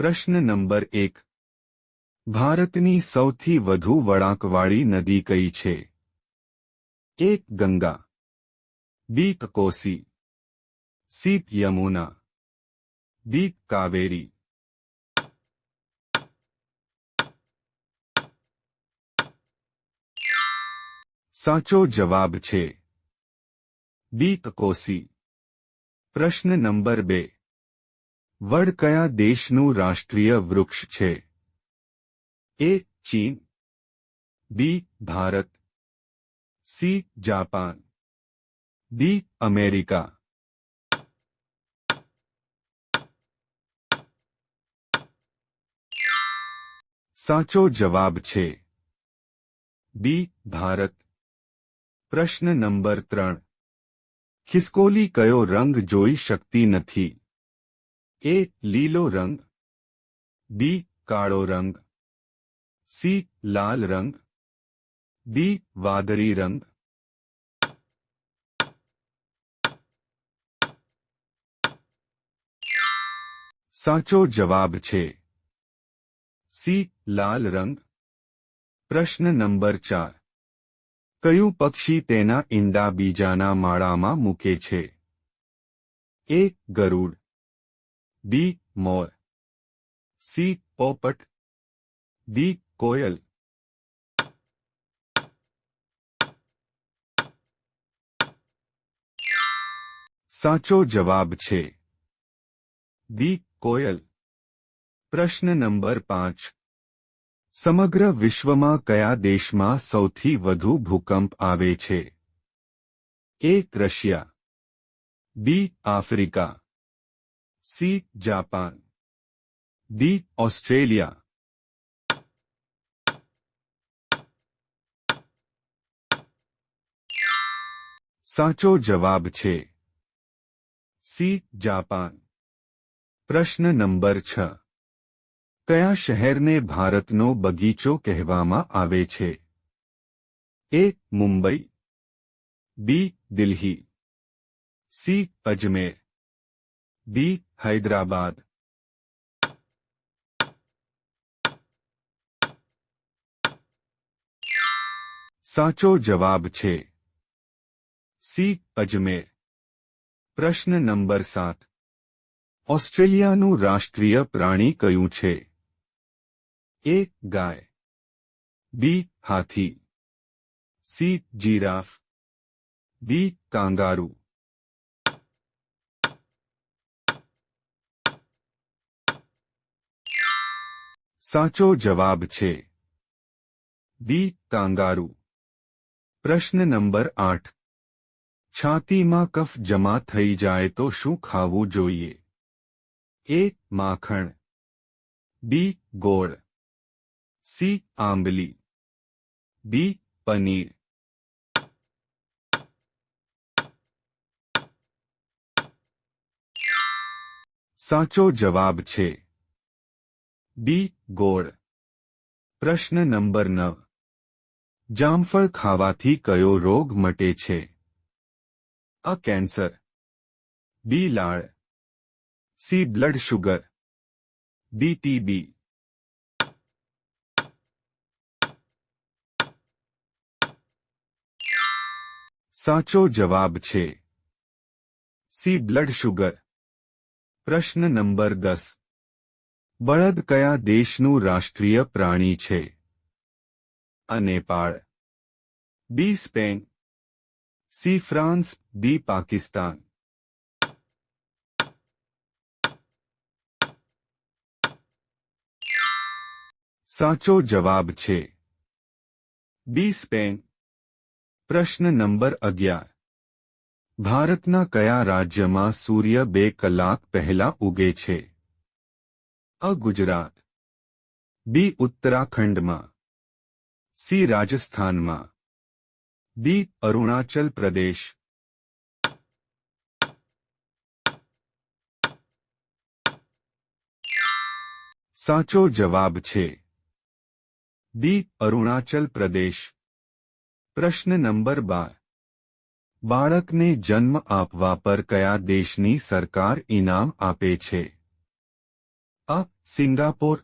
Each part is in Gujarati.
પ્રશ્ન નંબર 1. ભારતની સૌથી વધુ વળાંકવાળી નદી કઈ છે? એ. ગંગા, બી. કોસી, સી. યમુના, ડી. કાવેરી. સાચો જવાબ છે બી. કોસી. પ્રશ્ન નંબર 2. વડ કયા દેશનું રાષ્ટ્રીય વૃક્ષ છે? એ. ચીન, B. Bharat, C. Japan, D. America. સાચો જવાબ છે બી. ભારત. પ્રશ્ન નંબર 3. ખિસકોલી કયો રંગ જોઈ શકતી નથી? એ. લીલો રંગ, બી. કાળો રંગ, સી. લાલ રંગ, ડી. વાદળી રંગ. સાચો જવાબ છે સી. લાલ રંગ. પ્રશ્ન નંબર 4. કયું પક્ષી તેના ઈંડા બીજાના માળામાં મૂકે છે? એ. ગરુડ, બી. મોર, સી. પોપટ, ડી. કોયલ. સાચો જવાબ છે ડી. કોયલ. પ્રશ્ન નંબર 5. સમગ્ર વિશ્વમાં કયા દેશમાં સૌથી વધુ ભૂકંપ આવે છે? A. Russia, B. Africa, C. Japan, D. Australia. સાચો જવાબ છે સી. જાપાન. પ્રશ્ન નંબર 6. કયા શહેરને ભારતનો બગીચો કહેવામાં આવે છે? એ. મુંબઈ, બી. દિલ્હી, સી. અજમેર, ડી. હૈદરાબાદ. સાચો જવાબ છે સી. અજમેર. પ્રશ્ન નંબર 7. ઓસ્ટ્રેલિયાનું રાષ્ટ્રીય પ્રાણી કયું છે? એ. ગાય, બી. હાથી, સી. Giraffe, D. કાંગારૂ. સાચો જવાબ છે ડી. કાંગારૂ. પ્રશ્ન નંબર 8. છાતીમાં કફ જમા થઈ જાય તો શું ખાવું જોઈએ? એ. માખણ, બી. ગોળ, સી. આંબલી, ડી. પનીર. સાચો જવાબ છે બી. ગોળ. પ્રશ્ન નંબર 9. જામફળ ખાવાથી કયો રોગ મટે છે? અ. Cancer, B. લાળ, C. Blood sugar, D. TB. સાચો જવાબ છે સી. Blood sugar. પ્રશ્ન નંબર 10. બળદ કયા દેશનું રાષ્ટ્રીય પ્રાણી છે? અ. Nepal, B. Spain, C. France, D. Pakistan. સાચો જવાબ છે બી. સ્પેન. પ્રશ્ન નંબર 11. ભારતના કયા રાજ્યમાં સૂર્ય 2 કલાક પહેલા ઉગે છે? અ. ગુજરાત, બી. ઉત્તરાખંડમાં, સી. રાજસ્થાનમાં, ડી. અરુણાચલ પ્રદેશ. સાચો જવાબ છે ડી. અરુણાચલ પ્રદેશ. પ્રશ્ન નંબર 12. બાળકને જન્મ આપવા પર કયા દેશની સરકાર ઇનામ આપે છે? અ. Singapore,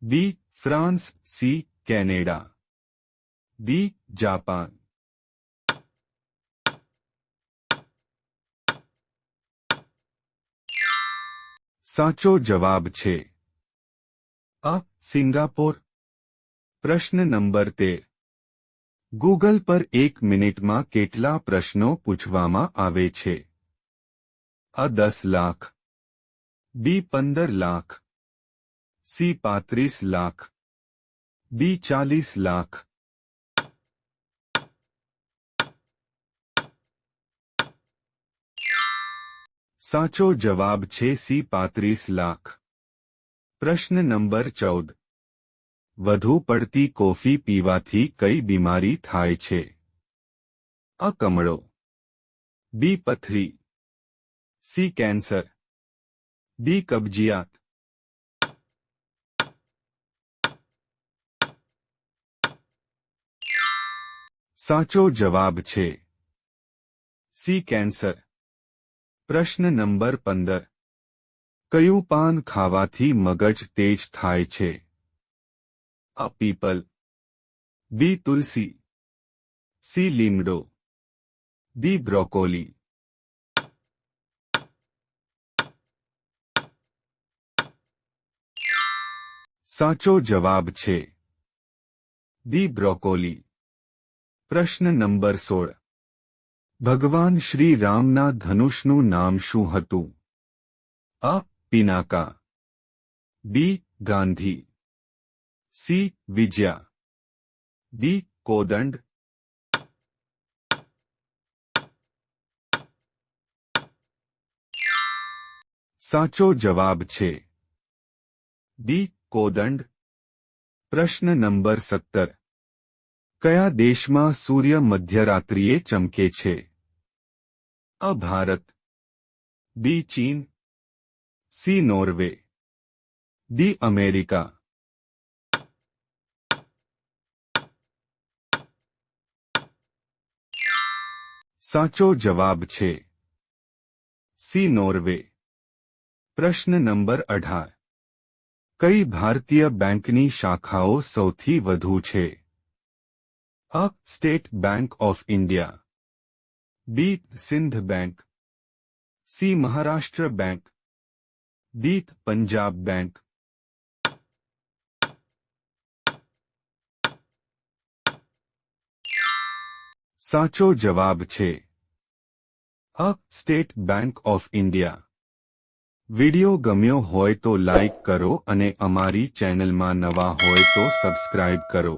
B France, C Canada, D Japan. સાચો જવાબ છે અ સિંગાપોર. પ્રશ્ન નંબર 13. ગૂગલ પર 1 મિનિટમાં કેટલા પ્રશ્નો પૂછવામાં આવે છે? અ 10 lakh, B 15 lakh, C 35 lakh, D 40 lakh. સાચો જવાબ છે સી 35 લાખ. પ્રશ્ન નંબર 14. વધુ પડતી કોફી પીવાથી કઈ બીમારી થાય છે? અ કમળો, બી પથરી, સી કેન્સર, ડી કબજિયાત. સાચો જવાબ છે સી કેન્સર. પ્રશ્ન નંબર 15. કયું પાન ખાવાથી મગજ તેજ થાય છે? અ પીપલ, બી તુલસી, સી લીમડો, ડી બ્રોકોલી. સાચો જવાબ છે ડી બ્રોકોલી. પ્રશ્ન નંબર 16. ભગવાન શ્રી રામના ધનુષનું નામ શું હતું? અ પિનાકા, બી ગાંધી, સી વિજયા, ડી કોદંડ. સાચો જવાબ છે ડી કોદંડ. પ્રશ્ન નંબર 17. કયા દેશમાં સૂર્ય મધ્યરાત્રિએ ચમકે છે? અ ભારત, બી ચીન, સી નોર્વે, ડી અમેરિકા. સાચો જવાબ છે સી નોર્વે. પ્રશ્ન નંબર 18. કઈ ભારતીય બેંકની શાખાઓ સૌથી વધુ છે? અ State Bank of India, B Sindh Bank, C Maharashtra Bank, D Punjab Bank. સાચો જવાબ છે અ State Bank of India. Video ગમ્યો હોય તો લાઇક કરો અને અમારી ચેનલમાં નવા હોય તો સબસ્ક્રાઇબ કરો.